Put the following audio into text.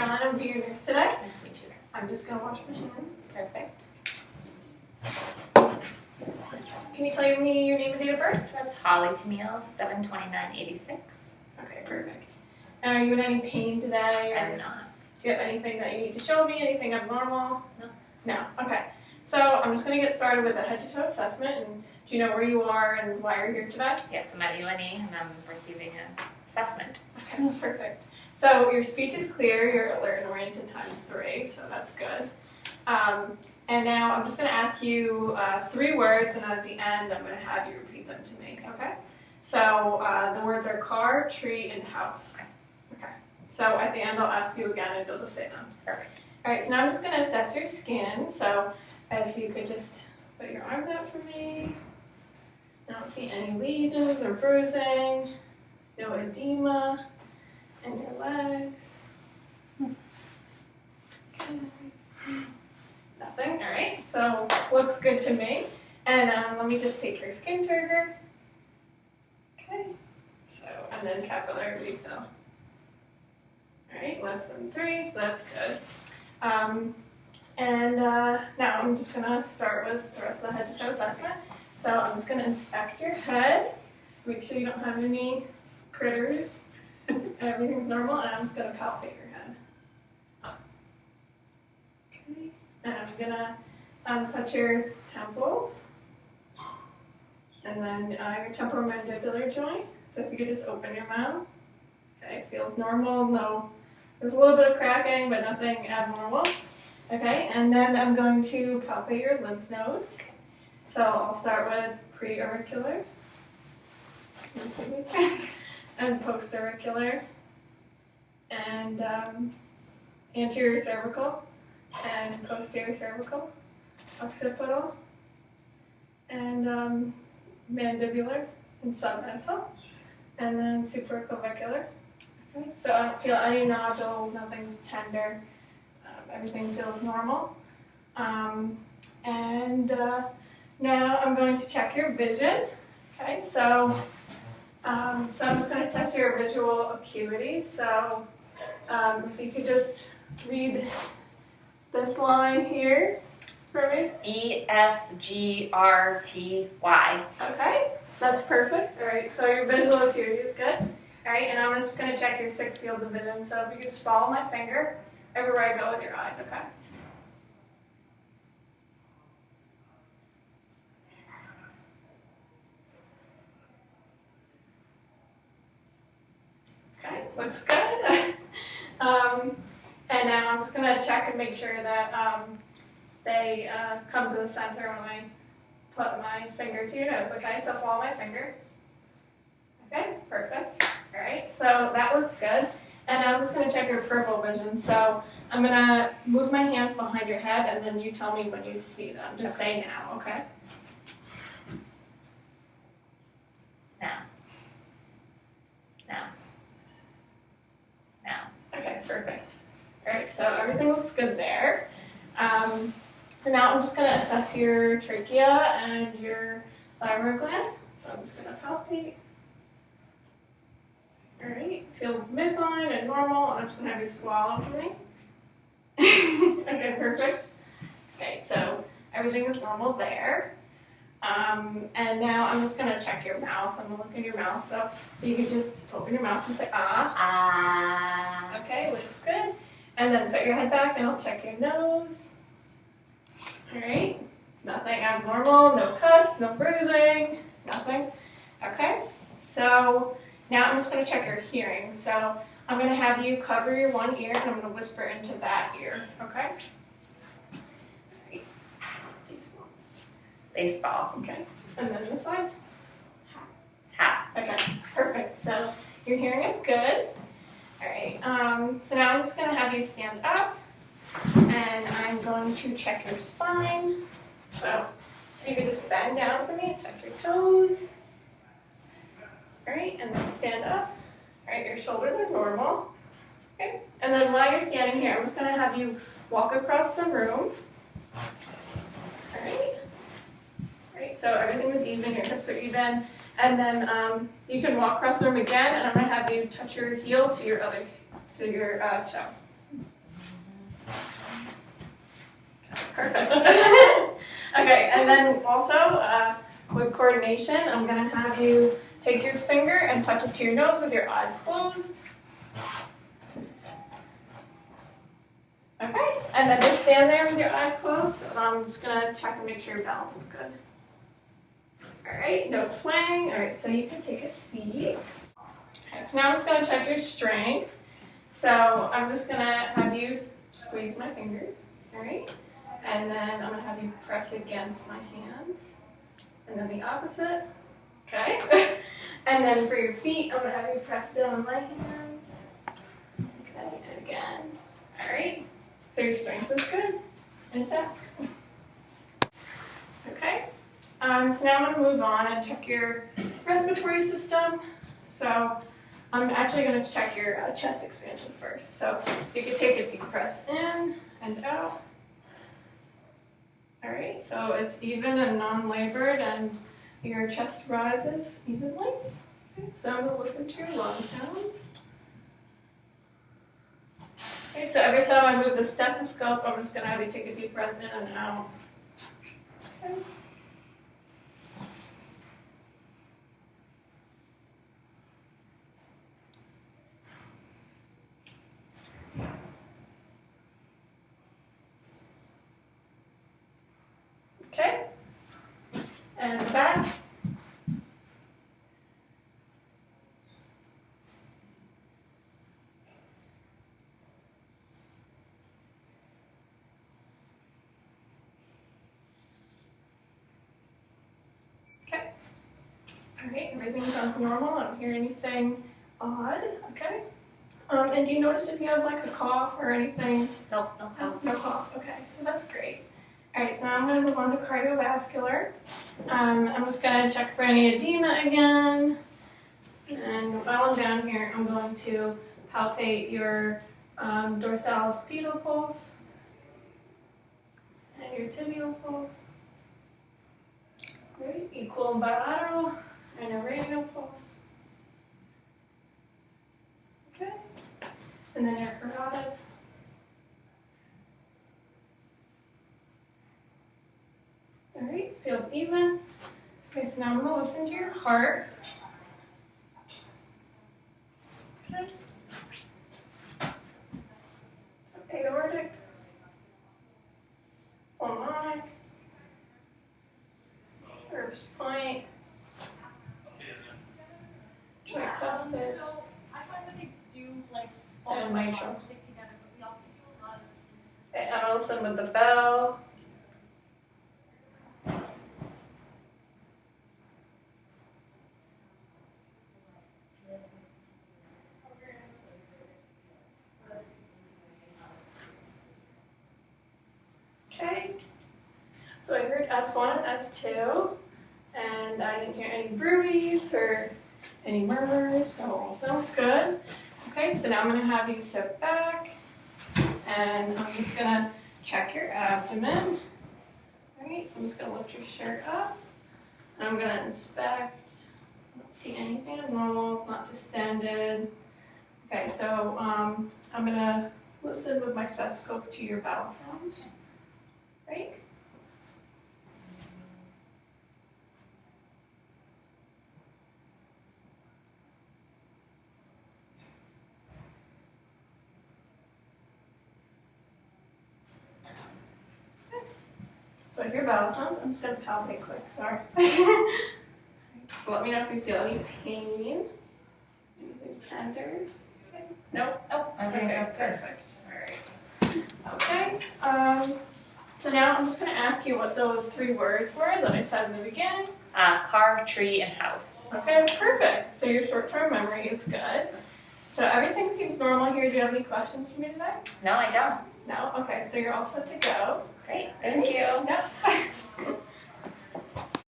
Caroline. I'll be your nurse today. Nice to meet you. I'm just going to wash my hands. Perfect. Can you tell me your name and date of birth? That's Holly Tamil, 7/29/86. Okay, perfect. And are you in any pain today? I'm not. Do you have anything that you need to show me? Anything abnormal? No. No? Okay. So I'm just going to get started with a head to toe assessment. And do you know where you are and why you're here today? Yes, I'm at UNE and I'm receiving an assessment. Okay, perfect. So your speech is clear, you're alert and oriented ×3, so that's good. And now I'm just going to ask you 3 words, and at the end I'm going to have you repeat them to me, okay? So the words are car, tree, and house. Okay. So at the end I'll ask you again and you'll just say them. Perfect. All right, so now I'm just going to assess your skin. So if you could just put your arms out for me. I don't see any lesions or bruising, no edema in your legs. Okay. Nothing, all right, so looks good to me. And let me just take your skin turgor. Okay, so, and then capillary refill. All right, less than 3, so that's good. Now I'm just gonna start with the rest of the head to toe assessment. So I'm just gonna inspect your head, make sure you don't have any critters, and everything's normal, and I'm just gonna palpate your head. Okay, and I'm gonna touch your temples, and then your temporomandibular joint. So if you could just open your mouth. Okay, it feels normal, no, there's a little bit of cracking, but nothing abnormal. Okay, and then I'm going to palpate your lymph nodes. So I'll start with pre-auricular, and post-auricular, and anterior cervical, and posterior cervical, occipital, and mandibular, and submental, and then supraclavicular. Okay, so I don't feel any nodules, nothing's tender, everything feels normal. Now I'm going to check your vision. Okay, so I'm just going to test your visual acuity. So if you could just read this line here for me. EFGRTY. Okay, that's perfect. All right, so your visual acuity is good. All right, and I'm just going to check your 6 fields of vision. So if you could just follow my finger everywhere I go with your eyes, okay? Okay, looks good. And now I'm just going to check and make sure that they come to the center when I put my finger to your nose, okay? So follow my finger. Okay, perfect. All right, so that looks good. And I'm just going to check your peripheral vision. So I'm going to move my hands behind your head, and then you tell me when you see them. Just say now, okay? Now. Now. Now. Okay, perfect. All right, so everything looks good there. And now I'm just going to assess your trachea and your thyroid gland. So I'm just going to palpate. All right, feels midline and normal, and I'm just going to have you swallow for me. Okay, perfect. Okay, so everything is normal there. And now I'm just going to check your mouth. I'm going to look in your mouth. So you can just open your mouth and say, ah. Ah. Okay, looks good. And then put your head back and I'll check your nose. All right, nothing abnormal, no cuts, no bruising, nothing. Okay, so now I'm just going to check your hearing. So I'm going to have you cover your one ear and I'm going to whisper into that ear, okay? All right. Baseball. Baseball. Okay, and then this side. Hat. Okay, perfect. So your hearing is good. All right, so now I'm just going to have you stand up, and I'm going to check your spine. So you can just bend down for me, touch your toes. All right, and then stand up. All right, your shoulders are normal. Okay, and then while you're standing here, I'm just going to have you walk across the room. All right. All right, so everything is even, your hips are even. And then you can walk across the room again, and I'm going to have you touch your heel to your toe. Perfect. Okay, and then also with coordination, I'm gonna have you take your finger and touch it to your nose with your eyes closed. Okay, and then just stand there with your eyes closed. I'm just gonna check and make sure your balance is good. All right, no swaying. All right, so you can take a seat. Okay, so now I'm just gonna check your strength. So I'm just gonna have you squeeze my fingers, all right? And then I'm gonna have you press against my hands. And then the opposite, okay? And then for your feet, I'm gonna have you press down on my hands. Okay, and again, all right? So your strength is good, intact. Okay, so now I'm gonna move on and check your respiratory system. So I'm actually gonna check your chest expansion first. So you can take a deep breath in and out. All right, so it's even and non-labored and your chest rises evenly. Okay, so I'm gonna listen to your lung sounds. Okay, so every time I move the stethoscope, I'm just gonna have you take a deep breath in and out. Okay. Okay, and back. Okay, all right, everything sounds normal. I don't hear anything odd, okay? And do you notice if you have like a cough or anything? Nope, no problem. No cough, okay, so that's great. All right, so now I'm gonna move on to cardiovascular. I'm just gonna check for any edema again. And while I'm down here, I'm going to palpate your dorsalis pedal pulse and your tibial pulse. Great, equal bilateral and a radial pulse. Okay, and then your carotid. All right, feels even. Okay, so now I'm gonna listen to your heart. Good. So aortic, pulmonic, Erb's point, tricuspid, So I find that they do like and mitral. stick together, but we also do a lot of Okay, I'm gonna listen with the bell. Okay, so I heard S1 and S2, and I didn't hear any bruits or any murmurs, so all sounds good. Okay, so now I'm gonna have you sit back, and I'm just gonna check your abdomen. All right, so I'm just gonna lift your shirt up, and I'm gonna inspect. I don't see anything abnormal, not distended. Okay, so I'm gonna listen with my stethoscope to your bowel sounds. Right? So I hear bowel sounds. I'm just gonna palpate quick, sorry. So let me know if you feel any pain. Anything tender. Okay. No? Oh, I think that's good. Perfect. Alright. Okay. So now I'm just gonna ask you what those 3 words were that I said in the beginning. Car, tree, and house. Okay, perfect. So your short-term memory is good. So everything seems normal here. Do you have any questions for me today? No, I don't. No? Okay, so you're all set to go. Great, thank you. Yep.